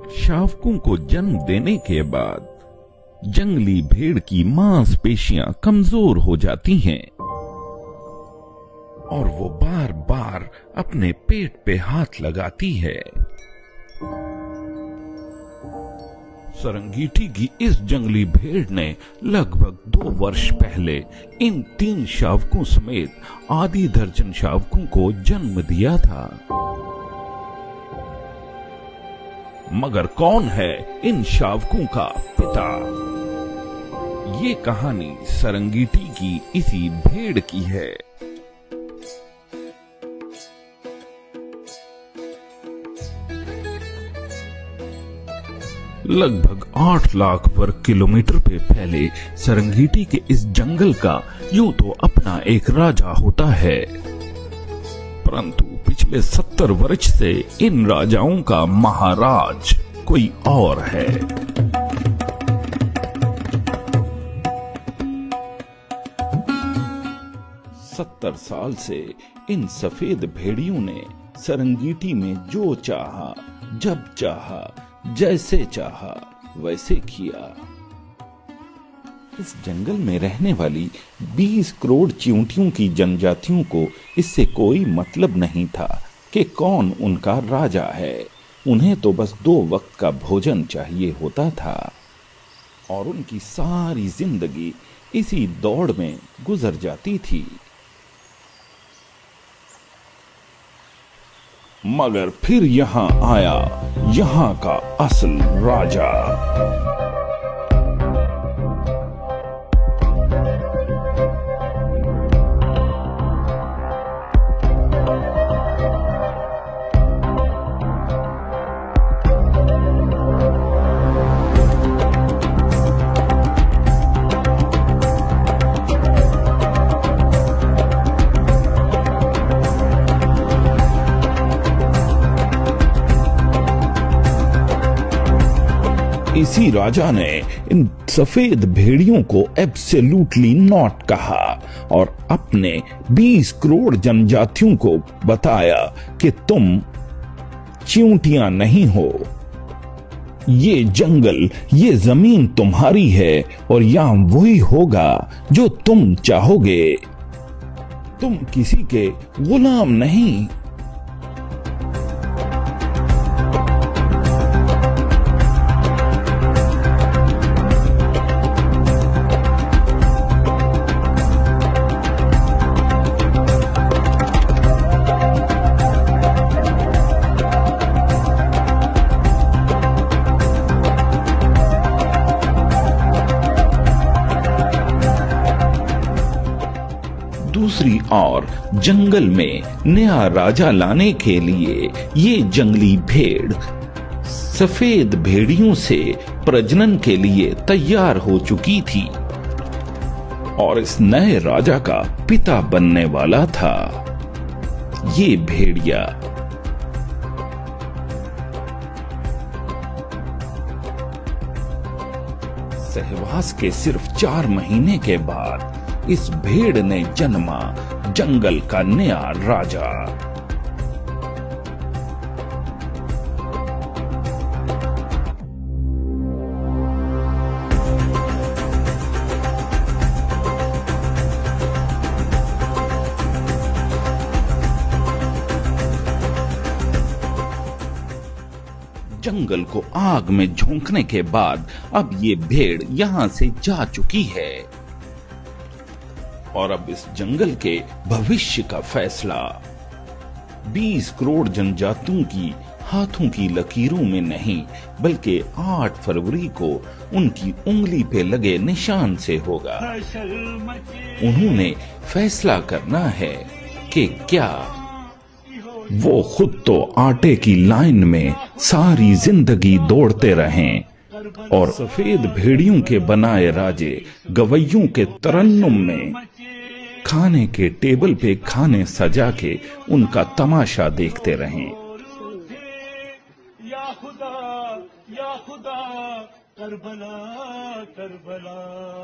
शावकों को जन्म देने के बाद जंगली भेड़ की मांसपेशियां कमजोर हो जाती हैं और वो बार बार अपने पेट पे हाथ लगाती है। सरंगीटी की इस जंगली भेड़ ने लगभग 2 वर्ष पहले इन 3 शावकों समेत आधी दर्जन शावकों को जन्म दिया था। मगर कौन है इन शावकों का पिता? ये कहानी सरंगीटी की इसी भेड़ की है। लगभग 8 लाख वर्ग किलोमीटर पे फैले सरंगीटी के इस जंगल का यूं तो अपना एक राजा होता है, परंतु पिछले 70 वर्ष से इन राजाओं का महाराज कोई और है। सत्तर साल से इन सफेद भेड़ियों ने सरंगीटी में जो चाहा, जब चाहा, जैसे चाहा वैसे किया। इस जंगल में रहने वाली 20 करोड़ चींटियों की जनजातियों को इससे कोई मतलब नहीं था कि कौन उनका राजा है। उन्हें तो बस 2 वक्त का भोजन चाहिए होता था और उनकी सारी जिंदगी इसी दौड़ में गुजर जाती थी। मगर फिर यहां आया यहां का असल राजा। इसी राजा ने इन सफेद भेड़ियों को एब्सोल्युटली नॉट कहा और अपने 20 करोड़ जनजातियों को बताया कि तुम चींटियां नहीं हो। ये जंगल, ये जमीन तुम्हारी है और यहां वही होगा जो तुम चाहोगे। तुम किसी के गुलाम नहीं। दूसरी ओर जंगल में नया राजा लाने के लिए ये जंगली भेड़ सफेद भेड़ियों से प्रजनन के लिए तैयार हो चुकी थी और इस नए राजा का पिता बनने वाला था ये भेड़िया। सहवास के सिर्फ 4 महीने के बाद इस भेड़ ने जन्मा जंगल का नया राजा। जंगल को आग में झोंकने के बाद अब ये भेड़ यहां से जा चुकी है और अब इस जंगल के भविष्य का फैसला 20 करोड़ जनजातियों की हाथों की लकीरों में नहीं बल्कि 8 फरवरी को उनकी उंगली पे लगे निशान से होगा। उन्होंने फैसला करना है कि क्या वो खुद तो आटे की लाइन में सारी जिंदगी दौड़ते रहें और सफेद भेड़ियों के बनाए राजे गवैयों के तरन्नुम में खाने के टेबल पे खाने सजा के उनका तमाशा देखते रहें। या खुदा करबला करबला।